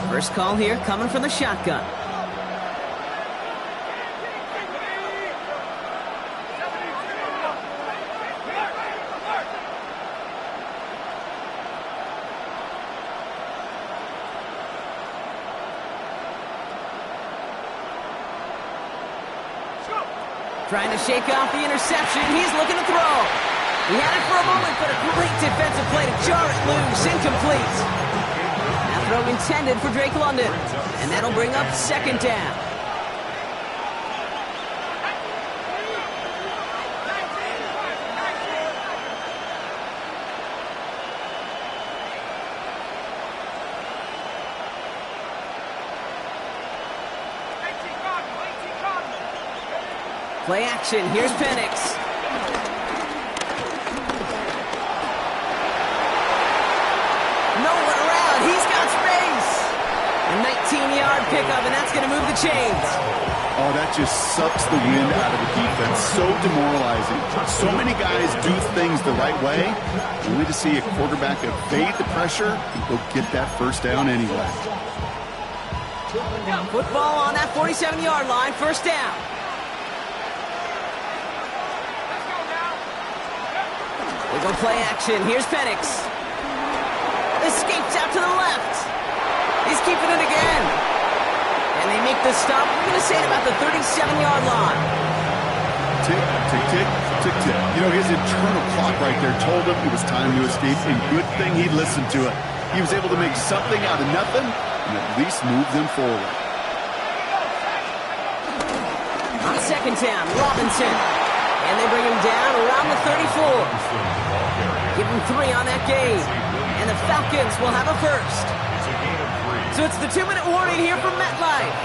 First call here coming from the shotgun. Trying to shake off the interception. He's looking to throw. He had it for a moment, but a great defensive play to jar it loose. Incomplete. That throw intended for Drake London. And that'll bring up second down. Play action. Here's Penix. Nowhere around. He's got space. A 19-yard pickup, and that's going to move the chains. Oh, that just sucks the wind out of the defense. So demoralizing. So many guys do things the right way, only to see a quarterback evade the pressure and go get that first down anyway. Football on that 47-yard line. First down. We go play action. Here's Penix. Escapes out to the left. He's keeping it again. And they make the stop. We're going to say it about the 37-yard line. Tick, tick, tick, tick, tick. You know, his internal clock right there told him it was time to escape, and good thing he listened to it. He was able to make something out of nothing and at least move them forward. On second down, Robinson. And they bring him down around the 34. Give him 3 on that game. And the Falcons will have a first. So it's the 2-minute warning here from MetLife.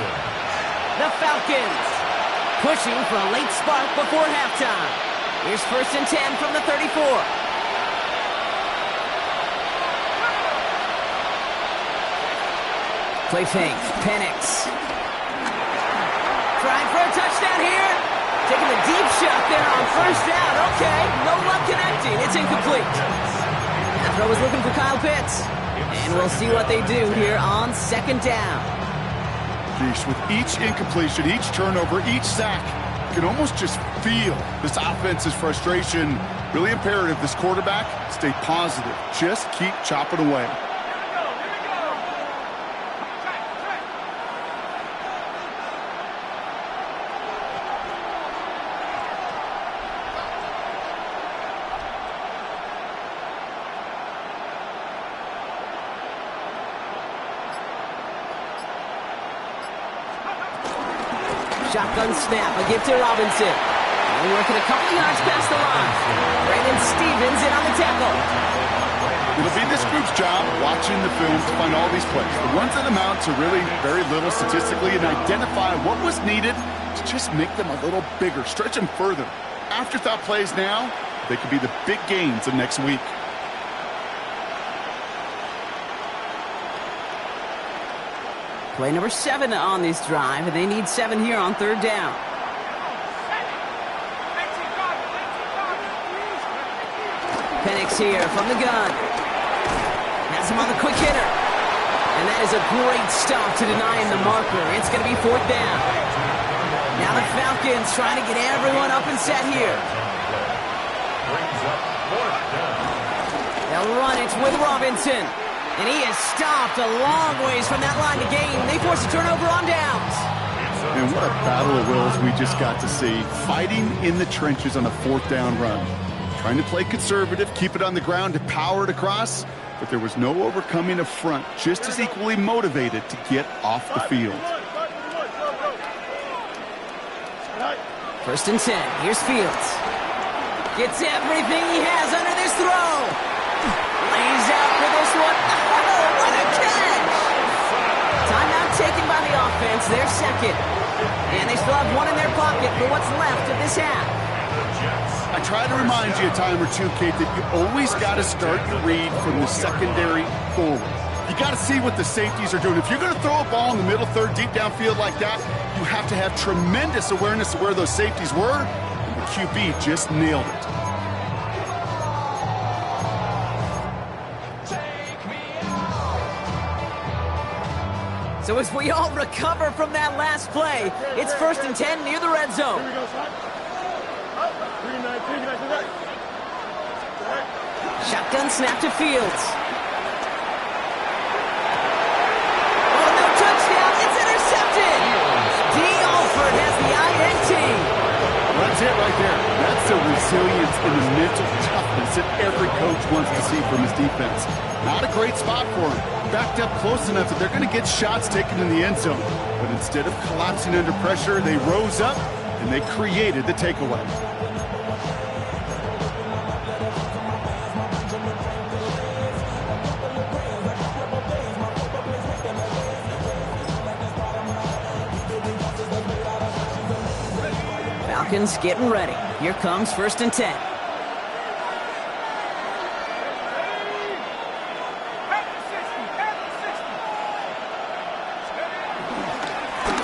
The Falcons pushing for a late spark before halftime. Here's first and 10 from the 34. Play fake. Penix. Trying for a touchdown here. Taking the deep shot there on first down. Okay, no luck connecting. It's incomplete. That throw was looking for Kyle Pitts. And we'll see what they do here on second down. Geesh, with each incompletion, each turnover, each sack, you can almost just feel this offense's frustration. Really imperative, this quarterback, stay positive. Just keep chopping away. Shotgun snap, a gift to Robinson. And working a couple of yards past the line. Brandon Stevens in on the tackle. It'll be this group's job watching the film to find all these plays. The ones that amount to really very little statistically and identify what was needed to just make them a little bigger, stretch them further. Afterthought plays now, they could be the big gains of next week. Play number 7 on this drive, and they need 7 here on third down. Penix here from the gun. Has him on the quick hitter. And that is a great stop to deny him the marker. It's going to be fourth down. Now the Falcons trying to get everyone up and set here. They'll run it with Robinson. And he is stopped a long ways from that line to gain. They force a turnover on downs. And what a battle of wills we just got to see. Fighting in the trenches on a fourth down run. Trying to play conservative, keep it on the ground to power it across. But there was no overcoming a front just as equally motivated to get off the field. First and 10. Here's Fields. Gets everything he has under this throw. Lays out for this one. Oh, what a catch! Timeout taken by the offense. Their second. And they still have one in their pocket for what's left of this half. I try to remind you a time or two, Kate, that you always got to start your read from the secondary forward. You got to see what the safeties are doing. If you're going to throw a ball in the middle third, deep downfield like that, you have to have tremendous awareness of where those safeties were. And the QB just nailed it. So as we all recover from that last play, it's 1st and 10 near the red zone. Shotgun snap to Fields. Oh, no touchdown. It's intercepted. D. Alford has the INT. That's it right there. That's the resilience and the mental toughness that every coach wants to see from his defense. Not a great spot for him. Backed up close enough that they're going to get shots taken in the end zone. But instead of collapsing under pressure, they rose up and they created the takeaway. Falcons getting ready. Here comes 1st and 10.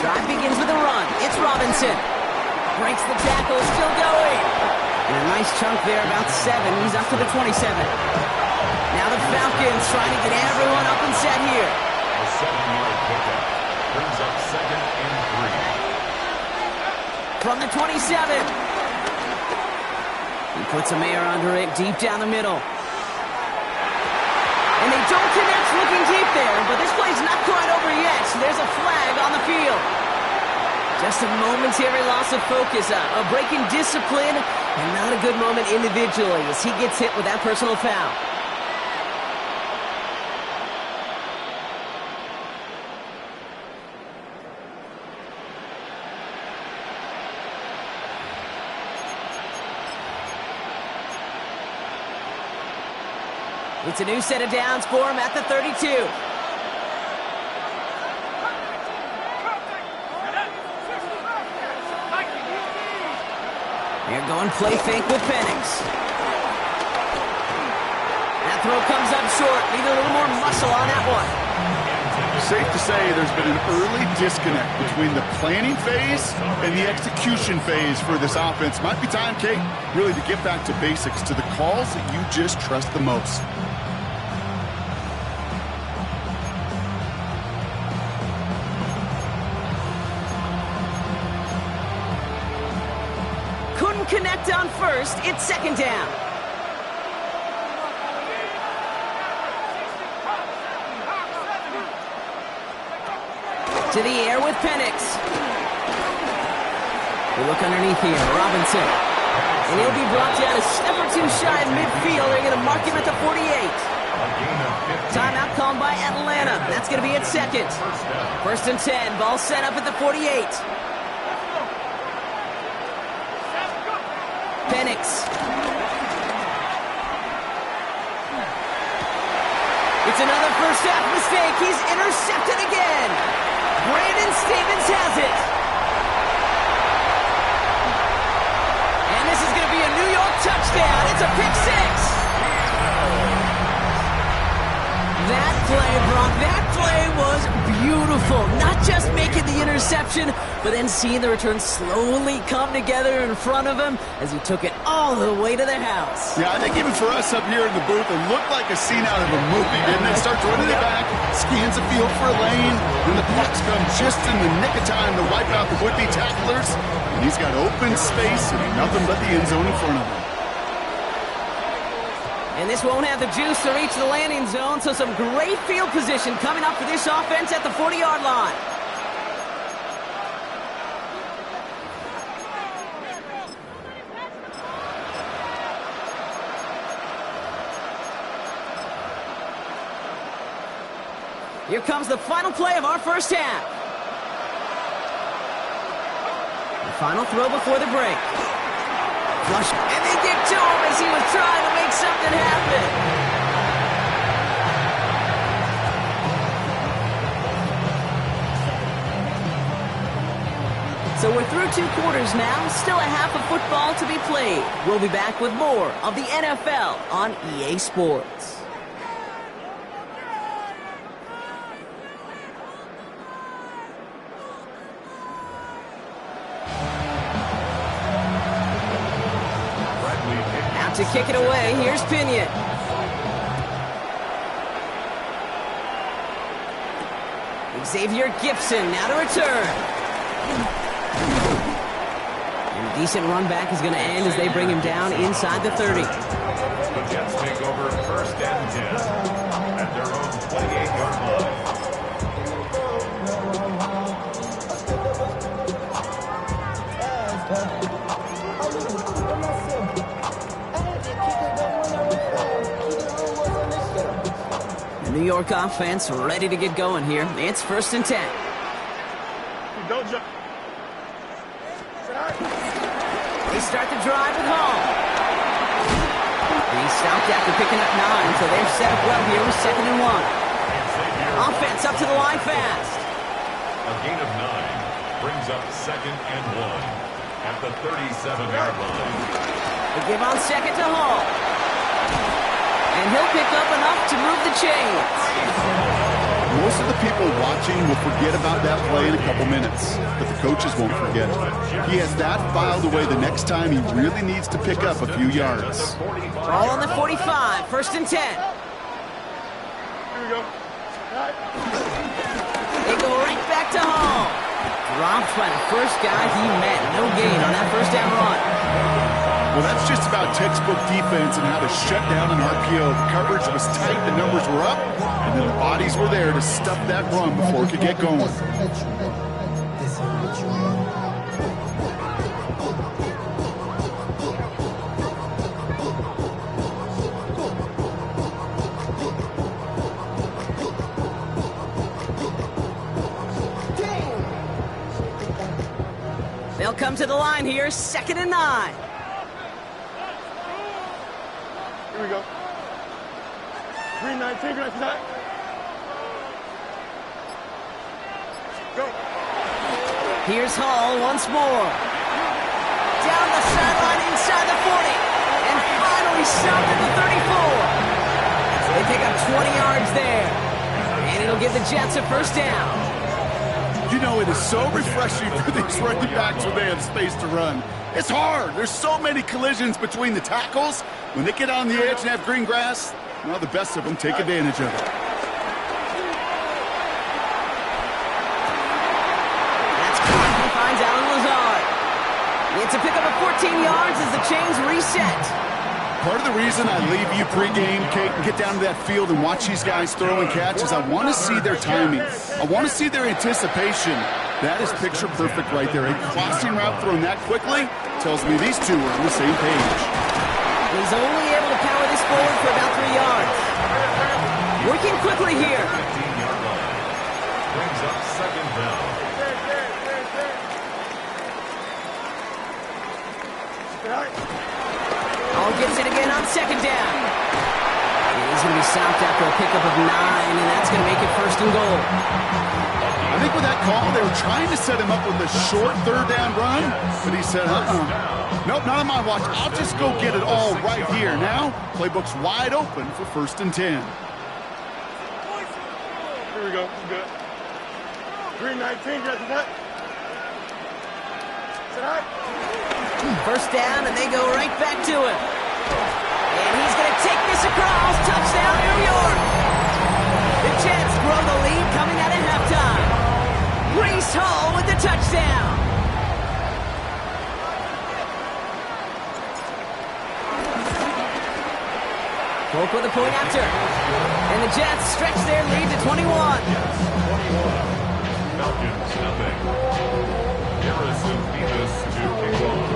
Drive begins with a run. It's Robinson. Breaks the tackle, still going. And a nice chunk there, about 7. He's up to the 27. Now the Falcons trying to get everyone up and set here. A 7-yard pickup. Brings up 2nd and 3. From the 27. He puts a man under it deep down the middle. And they don't connect looking deep there, but this play's not quite over yet. So there's a flag on the field. Just a momentary loss of focus, a break in discipline, and not a good moment individually as he gets hit with that personal foul. It's a new set of downs for him at the 32. They're going play fake with Penix. That throw comes up short. Need a little more muscle on that one. Safe to say there's been an early disconnect between the planning phase and the execution phase for this offense. Might be time, Kate, really to get back to basics, to the calls that you just trust the most. Connect on 1st, it's 2nd down. To the air with Penix. We look underneath here, Robinson. And he'll be brought down a step or two shy of midfield. They're going to mark him at the 48. Timeout called by Atlanta. That's going to be at 2nd. 1st and 10, ball set up at the 48. Penix. It's another first half mistake. He's intercepted again. Brandon Stevens has it. And this is going to be a New York touchdown. It's a pick 6. That play, Brock, that play was beautiful. Not just making the interception, but then seeing the return slowly come together in front of him as he took it all the way to the house. Yeah, I think even for us up here in the booth, it looked like a scene out of a movie, didn't it? Starts running it back, scans the field for a lane, and the pucks come just in the nick of time to wipe out the would-be tacklers. And he's got open space and nothing but the end zone in front of him. And this won't have the juice to reach the landing zone, so some great field position coming up for this offense at the 40-yard line. Here comes the final play of our first half. The final throw before the break. Flush, and they get to him as he was trying to make something happen. So we're through 2 quarters now, still a half of football to be played. We'll be back with more of the NFL on EA Sports. To kick it away, here's Pinion. Xavier Gibson now to return. And a decent run back is going to end as they bring him down inside the 30. The Jets take over first and 10 at their own 28-yard line. The New York offense ready to get going here. It's first and 10. Don't jump. They start the drive with Hall. He stopped after picking up 9, so they're set up well here with 2nd and 1. Offense up to the line fast. A gain of 9 brings up 2nd and 1 at the 37-yard line. They give on 2nd to Hall. And he'll pick up enough to move the chains. Most of the people watching will forget about that play in a couple minutes, but the coaches won't forget. He has that filed away the next time he really needs to pick up a few yards. Ball on the 45, first and 10. Here we go. They go right back to Hall. Dropped by the first guy he met. No gain on that first down run. Well, that's just about textbook defense and how to shut down an RPO. The coverage was tight, the numbers were up, and then the bodies were there to stuff that run before it could get going. They'll come to the line here, 2nd and 9. Here we go. 319, green that. Go. Here's Hall once more. Down the sideline inside the 40. And finally stopped at the 34. So they pick up 20 yards there. And it'll give the Jets a first down. You know, it is so refreshing for these running backs when they have space to run. It's hard. There's so many collisions between the tackles. When they get on the edge and have green grass, well, the best of them take advantage of it. That's caught. He finds Alan Lazard. It's a pickup of 14 yards as the chains reset. Part of the reason I leave you pregame, Kate, and get down to that field and watch these guys throw and catch is I want to see their timing. I want to see their anticipation. That is picture perfect right there. A crossing route thrown that quickly tells me these two are on the same page. He's only able to power this forward for about 3 yards. Working quickly here. 15-yard line brings up 2nd down. Hall gets it again on 2nd down. He's going to be stopped after a pickup of 9, and that's going to make it 1st and goal. I think with that call, they were trying to set him up with a short 3rd down run, but he said, nope, not on my watch. I'll just go get it all right here. Now, playbook's wide open for 1st and 10. Here we go. Good. 319, green that. First down, and they go right back to it. And he's going to take this across. Touchdown, New York. The Jets grow the lead coming out of halftime. Breece Hall with the touchdown. Polk with a point after. And the Jets stretch their lead to 21. Falcons, nothing. Harrison Beavis to kick off.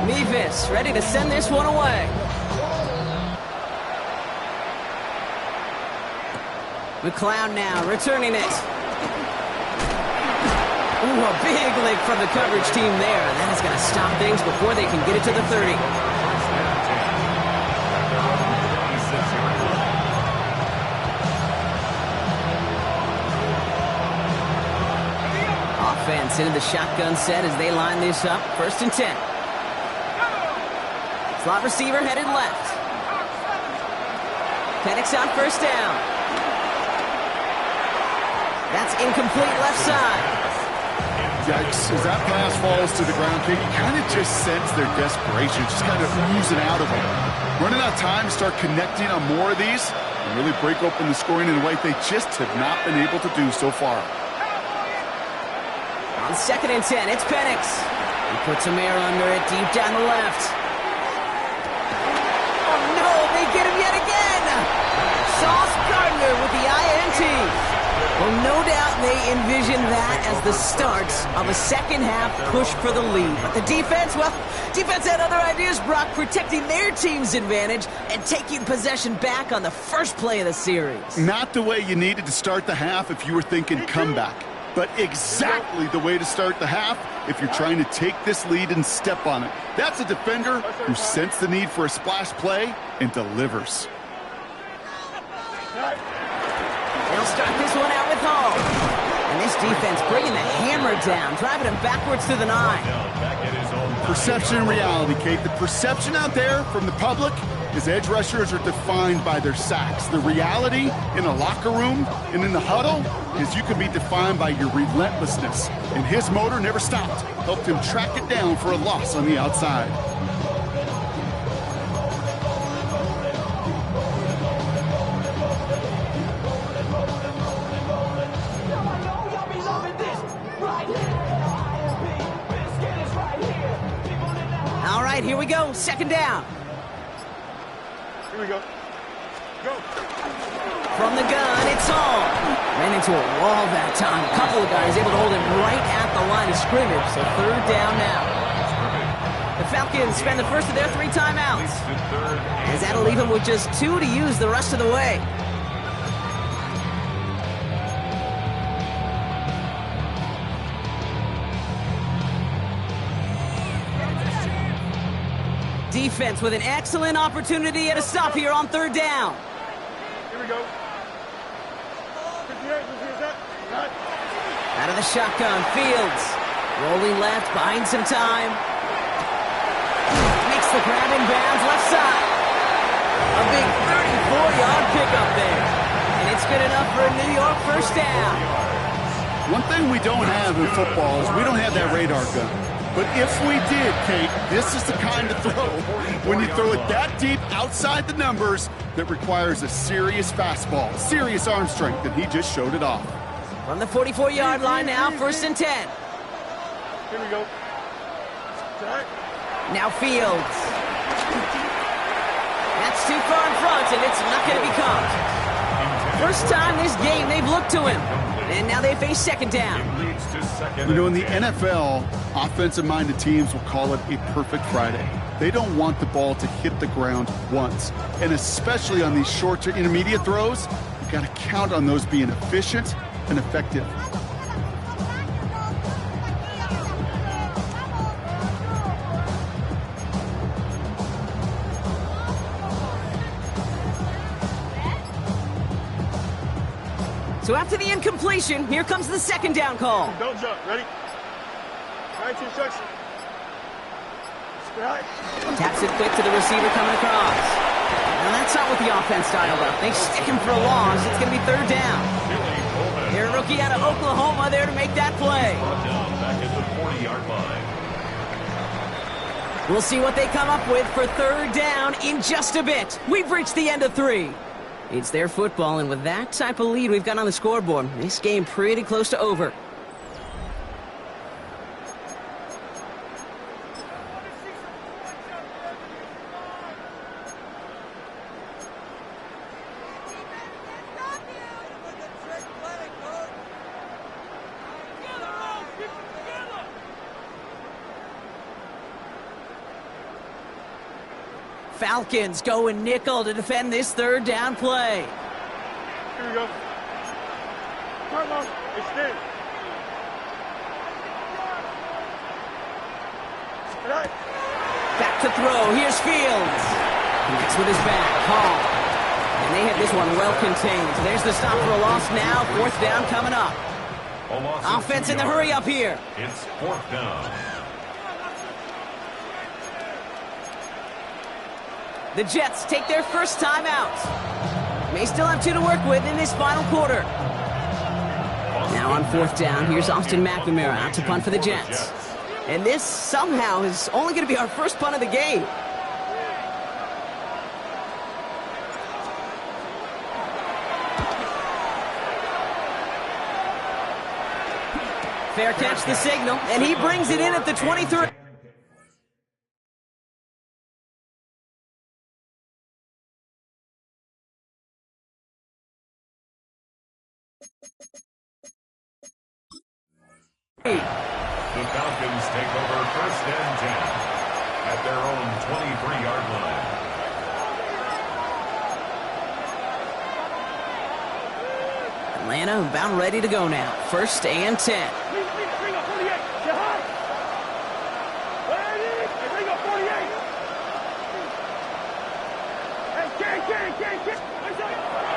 Mevis ready to send this one away. McLeod now returning it. Ooh, a big lick from the coverage team there. And that is going to stop things before they can get it to the 30. Offense into the shotgun set as they line this up. 1st and 10. Slot receiver headed left. Penix on 1st down. That's incomplete left side. Yikes, as that pass falls to the ground, Kate, you kind of just sense their desperation, just kind of oozing out of them. Running out of time to start connecting on more of these and really break open the scoring in a way they just have not been able to do so far. On 2nd and 10, it's Penix. He puts some air under it deep down the left. Oh no, they get him yet again! Sauce Gardner with the INT. Well, no doubt they envision that as the start of a second-half push for the lead. But the defense, well, defense had other ideas, Brock, protecting their team's advantage and taking possession back on the first play of the series. Not the way you needed to start the half if you were thinking comeback, but exactly the way to start the half if you're trying to take this lead and step on it. That's a defender who sensed the need for a splash play and delivers. They'll start this one out with Hall. And this defense bringing the hammer down, driving him backwards to the 9. Perception and reality, Kate. The perception out there from the public is edge rushers are defined by their sacks. The reality in the locker room and in the huddle is you can be defined by your relentlessness. And his motor never stopped. Helped him track it down for a loss on the outside. Here we go, 2nd down. Here we go. Go. From the gun, it's Hall. Ran into a wall that time. A couple of guys able to hold him right at the line of scrimmage, so 3rd down now. The Falcons spend the first of their 3 timeouts, as that'll leave them with just 2 to use the rest of the way. Defense with an excellent opportunity at a stop here on 3rd down. Here we go. 58, out of the shotgun, Fields. Rolling left, buying some time. Makes the grab in bounds, left side. A big 34-yard pickup there. And it's good enough for a New York 1st down. One thing we don't have in football is we don't have that radar gun. But if we did, Kate, this is the kind of throw, when you throw it that deep outside the numbers, that requires a serious fastball, serious arm strength, and he just showed it off. From the 44-yard line now, 1st and 10. Here we go. Now Fields. That's too far in front, and it's not going to be caught. First time this game they've looked to him. And now they face 2nd down. You know, in the NFL, offensive-minded teams will call it a perfect Friday. They don't want the ball to hit the ground once. And especially on these short to intermediate throws, you've got to count on those being efficient and effective. So after the incompletion, here comes the 2nd down call. Don't jump. Ready? 19 instruction. Taps it quick to the receiver coming across. Now that's not what the offense dialed up. They stick him for a loss. It's going to be 3rd down. Their rookie out of Oklahoma there to make that play. Back at the 40-yard line. We'll see what they come up with for 3rd down in just a bit. We've reached the end of 3. It's their football, and with that type of lead we've got on the scoreboard, this game pretty close to over. Falcons going nickel to defend this 3rd down play. Here we go. Come on, extend. Back to throw. Here's Fields. Connects with his back. Hall. And they have this one well contained. There's the stop for a loss now. 4th down coming up. Offense in the hurry up here. It's 4th down. The Jets take their first time out. May still have 2 to work with in this final quarter. Now on 4th down, here's Austin McNamara out to punt for the Jets. And this somehow is only going to be our first punt of the game. Fair catch the signal, and he brings it in at the 23. The Falcons take over 1st and 10 at their own 23-yard line. Atlanta about ready to go now. 1st and 10. Bring up 48. Jihad. Bring up 48. Hey, King.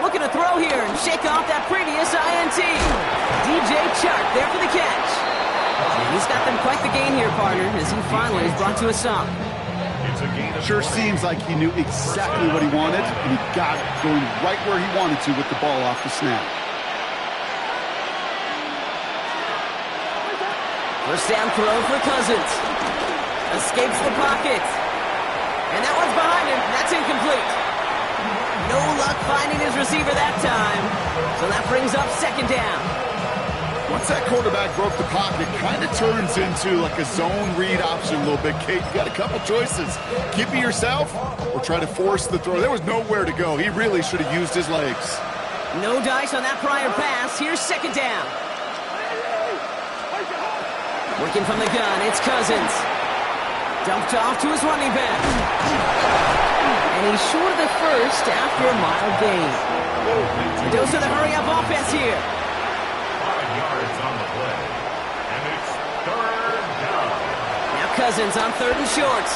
Looking to throw here and shake off that previous INT. DJ Chark there for the catch. And he's got them quite the gain here, partner, as he finally is brought to a stop. It's a gain of Sure 3. seems like he knew exactly what he wanted, and he got it, going right where he wanted to with the ball off the snap. 1st down throw for Cousins. Escapes the pocket. And that one's behind him. That's incomplete. No luck finding his receiver that time. So that brings up 2nd down. Once that quarterback broke the pocket, kind of turns into like a zone read option a little bit. Kate, you got a couple choices. Keep it yourself or try to force the throw. There was nowhere to go. He really should have used his legs. No dice on that prior pass. Here's 2nd down. Working from the gun, it's Cousins. Dumped off to his running back. And he's short of the first after a mild gain. A dose of the hurry-up offense here. 5 yards on the play. And it's 3rd down. Now Cousins on 3rd and short.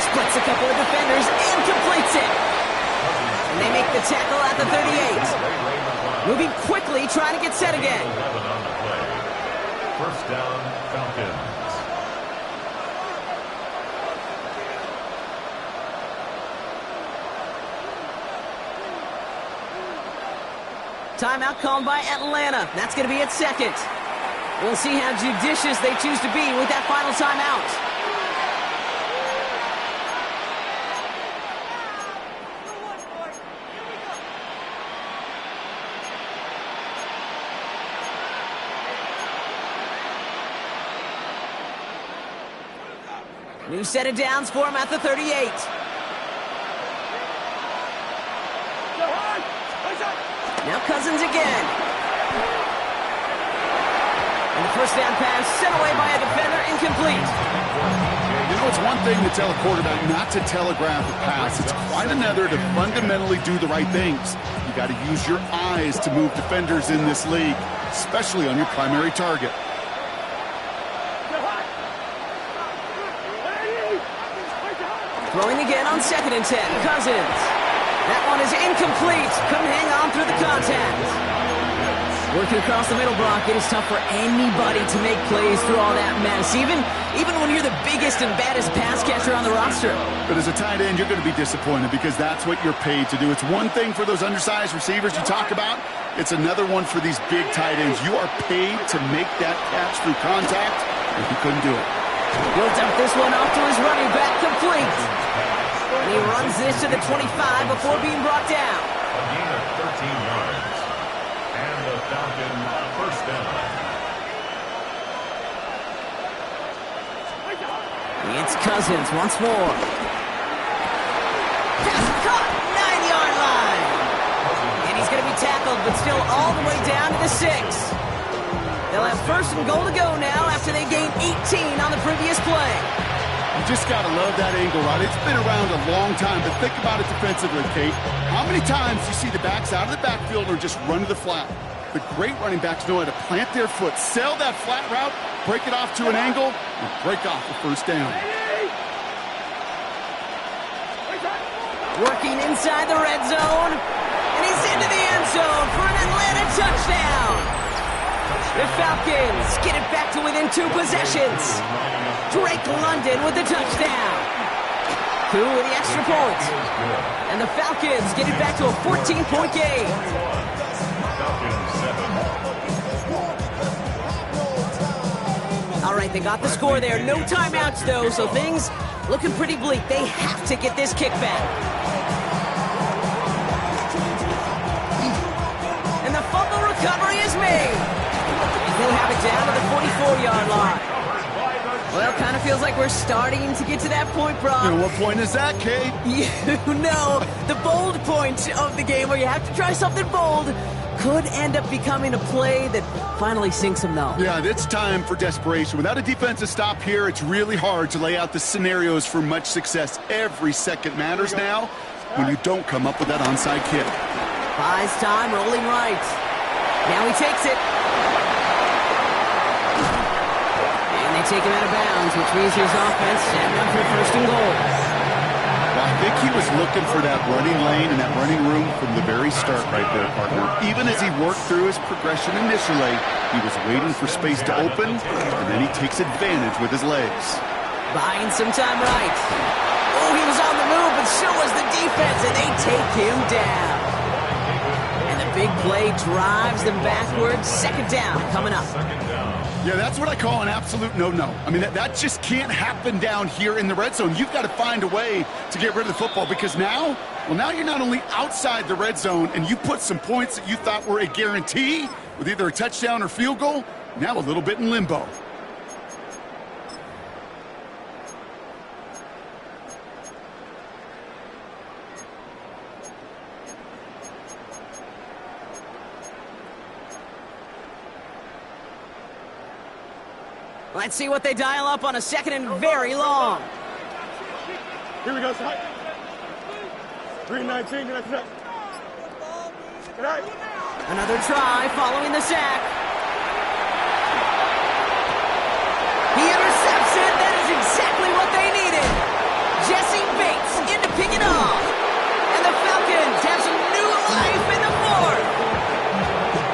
Splits a couple of defenders and completes it. And they make the tackle at the 38. Moving quickly, trying to get set again. 11 on the play. 1st down, Falcons. Timeout called by Atlanta. That's going to be at 2nd. We'll see how judicious they choose to be with that final timeout. New set of downs for him at the 38. Now Cousins again. And the 1st down pass sent away by a defender, incomplete. You know, it's one thing to tell a quarterback not to telegraph a pass. It's quite another to fundamentally do the right things. You got to use your eyes to move defenders in this league, especially on your primary target. Throwing again on 2nd and 10. Cousins. That one is incomplete. Couldn't hang on through the contact. Working across the middle block, it is tough for anybody to make plays through all that mess, even when you're the biggest and baddest pass catcher on the roster. But as a tight end, you're going to be disappointed because that's what you're paid to do. It's one thing for those undersized receivers you talk about. It's another one for these big tight ends. You are paid to make that catch through contact, and he couldn't do it. He'll dump this one off to his running back, complete. And he runs this to the 25 before being brought down. A gain of 13 yards. And the Falcons 1st down. It's Cousins once more. Pass caught, 9-yard line. And he's going to be tackled, but still all the way down to the 6. They'll have 1st and goal to go now after they gained 18 on the previous play. You just got to love that angle, right? It's been around a long time, but think about it defensively, Kate. How many times do you see the backs out of the backfield or just run to the flat? The great running backs know how to plant their foot, sail that flat route, break it off to an angle, and break off the 1st down. Working inside the red zone, and he's into the end zone for an Atlanta touchdown. The Falcons get it back to within 2 possessions. Drake London with the touchdown. 2 with the extra point. And the Falcons get it back to a 14-point game. Falcons 7, All right, they got the score there. No timeouts, though, so things looking pretty bleak. They have to get this kick back. And the fumble recovery is made. And he'll have it down to the 44-yard line. Well, kind of feels like we're starting to get to that point, Brock. And what point is that, Kate? You know, the bold point of the game where you have to try something bold could end up becoming a play that finally sinks them, though. Yeah, it's time for desperation. Without a defensive stop here, it's really hard to lay out the scenarios for much success. Every second matters now when you don't come up with that onside kick. Buys time, rolling right. Now he takes it. And they take him out of bounds, which means his offense setting up for first and goal. Well, I think he was looking for that running lane and that running room from the very start right there, partner. Even as he worked through his progression initially, he was waiting for space to open, and then he takes advantage with his legs. Buying some time right. Oh, he was on the move, but so was the defense, and they take him down. And the big play drives them backwards. Second down coming up. Yeah, that's what I call an absolute no-no. I mean, that just can't happen down here in the red zone. You've got to find a way to get rid of the football because now you're not only outside the red zone and you put some points that you thought were a guarantee with either a touchdown or field goal, now a little bit in limbo. Let's see what they dial up on a second and very long. Here we go, side. 319, get that. Another try following the sack. He intercepts it. That is exactly what they needed. Jesse Bates in to pick it off. And the Falcons have some new life in the fourth.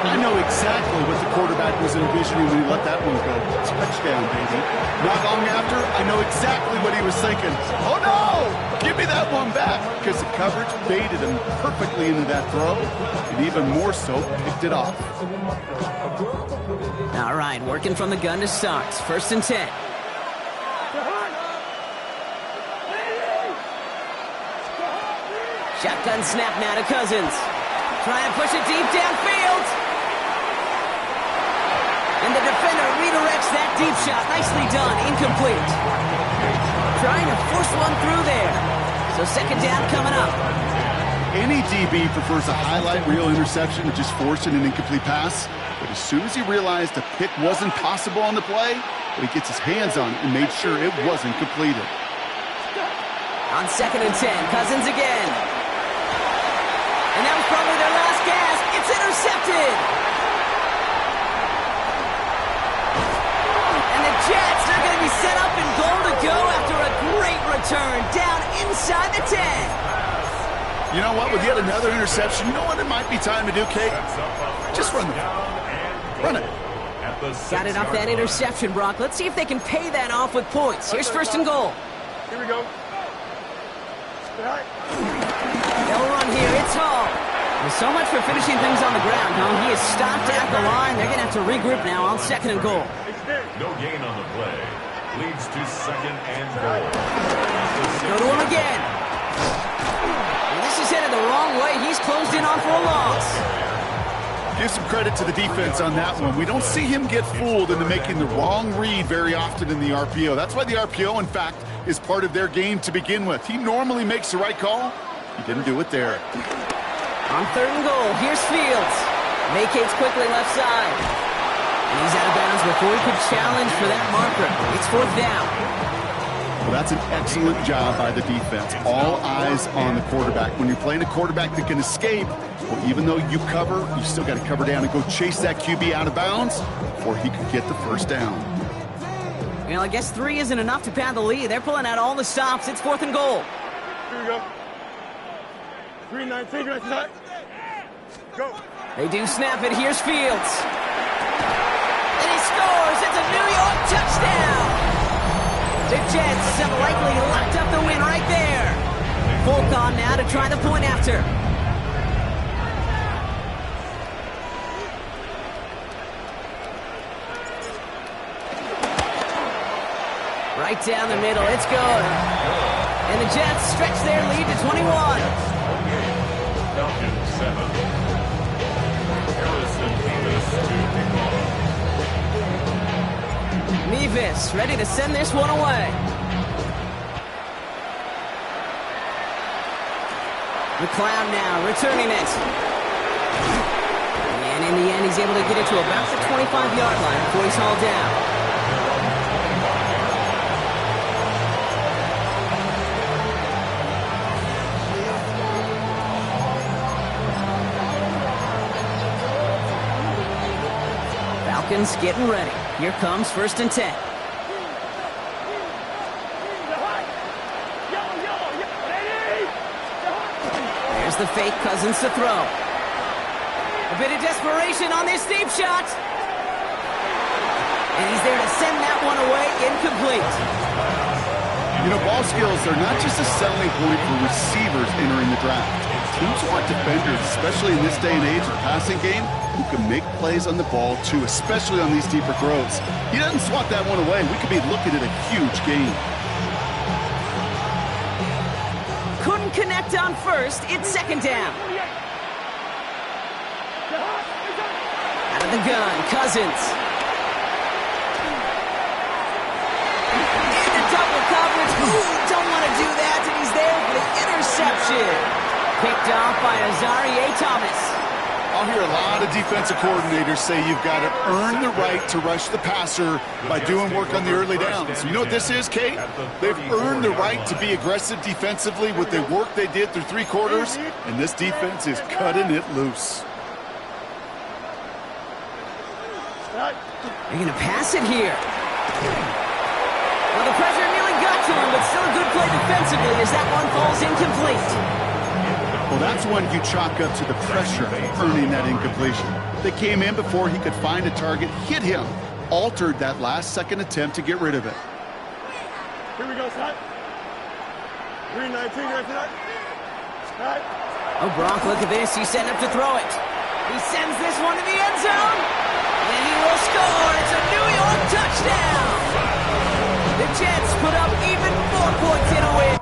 I know exactly what the quarterback was envisioning when he let that one go. Touchdown, baby. Not long after, I know exactly what he was thinking. Oh, no! Give me that one back! Because the coverage baited him perfectly into that throw, and even more so, picked it off. All right, working from the gun to start. First and 10. Shotgun snap now to Cousins. Trying to push it deep downfield. And the defender redirects that deep shot. Nicely done. Incomplete. Trying to force one through there. So second down coming up. Any DB prefers a highlight reel interception to just forcing an incomplete pass. But as soon as he realized a pick wasn't possible on the play, he gets his hands on it and made sure it wasn't completed. On second and 10, Cousins again. And that was probably their last gasp. It's intercepted. Jets are going to be set up and goal to go after a great return down inside the 10. You know what? With yet another interception, you know what it might be time to do, Kate? Just run it. Run it. Got it off that interception, Brock. Let's see if they can pay that off with points. Here's first and goal. Here we go. They'll run here. It's Hall. With so much for finishing things on the ground, huh? He is stopped at the line. They're going to have to regroup now on second and goal. No gain on the play. Leads to second and goal. Go to him again. And this is headed the wrong way. He's closed in on for a loss. Give some credit to the defense on that one. We don't see him get fooled into making the wrong read very often in the RPO. That's why the RPO, in fact, is part of their game to begin with. He normally makes the right call. He didn't do it there. On third and goal, here's Fields. Vacates quickly left side. And he's out of bounds before he could challenge for that marker. It's fourth down. Well, that's an excellent job by the defense. All eyes on the quarterback. When you're playing a quarterback that can escape, well, even though you cover, you still got to cover down and go chase that QB out of bounds before he could get the first down. Well, I guess 3 isn't enough to pad the lead. They're pulling out all the stops. It's fourth and goal. Here we go. 319, get that. Go. They do snap it. Here's Fields. And he scores. It's a New York touchdown. The Jets have likely locked up the win right there. Folk on now to try the point after. Right down the middle. It's good. And the Jets stretch their lead to 21. Falcons 7. Harrison Davis to kick off. Mevis ready to send this one away. McLeod now returning it. And in the end, he's able to get it to about the 25-yard line before he's hauled down. Falcons getting ready. Here comes 1st and 10. There's the fake Cousins to throw. A bit of desperation on this deep shot. And he's there to send that one away incomplete. You know, ball skills are not just a selling point for receivers entering the draft. Teams want defenders, especially in this day and age of the passing game, who can make plays on the ball too, especially on these deeper throws. He doesn't swat that one away. We could be looking at a huge game. Couldn't connect on 1st. It's 2nd down. Out of the gun, Cousins. Into double coverage. Ooh, don't want to do that, and he's there for the interception. Picked off by Azarie Thomas. I'll hear a lot of defensive coordinators say you've got to earn the right to rush the passer by doing work on the early downs. You know what this is, Kate? They've earned the right to be aggressive defensively with the work they did through 3 quarters, and this defense is cutting it loose. They're going to pass it here. Well, the pressure nearly got to him, but still a good play defensively as that one falls incomplete. Well, that's one you chalk up to the pressure earning that incompletion. They came in before he could find a target, hit him, altered that last-second attempt to get rid of it. Here we go, Scott. 319, right to that. Scott. Oh, Brock, look at this. He's setting up to throw it. He sends this one to the end zone. And he will score. It's a New York touchdown. The Jets put up even more points in a win.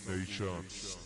Nations.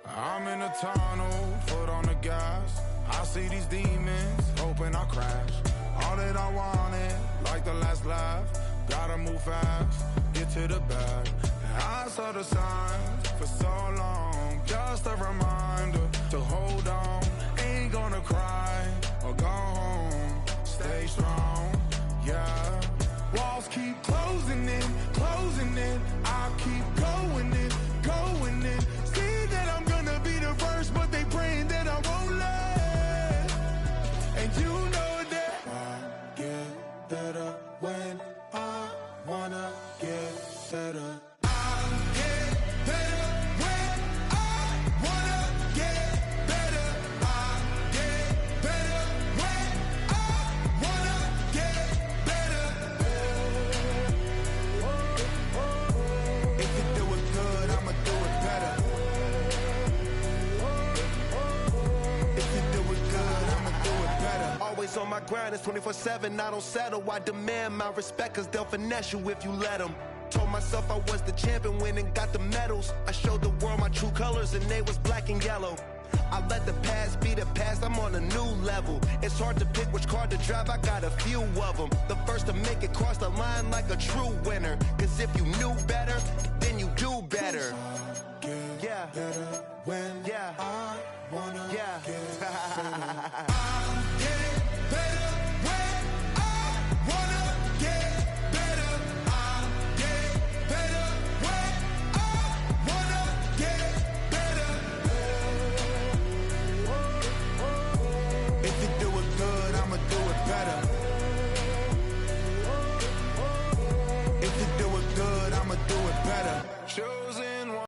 I'm in a tunnel, foot on the gas. I see these demons, hoping I crash. All that I wanted, like the last laugh. Gotta move fast, get to the bag. I saw the signs for so long. Just a reminder to hold on. Ain't gonna cry or go home. Stay strong, yeah. Walls keep closing in, closing in. I keep going in, going in. See that I'm gonna be the first, but they praying that I won't let. And you know that I get better when I wanna get better. On my grind, it's 24/7, I don't settle. I demand my respect, cause they'll finesse you if you let them. Told myself I was the champion, went and got the medals. I showed the world my true colors and they was black and yellow. I let the past be the past, I'm on a new level. It's hard to pick which car to drive, I got a few of them. The first to make it cross the line like a true winner. Cause if you knew better, then you do better. Yeah. Better when Yeah. I wanna Yeah. get better.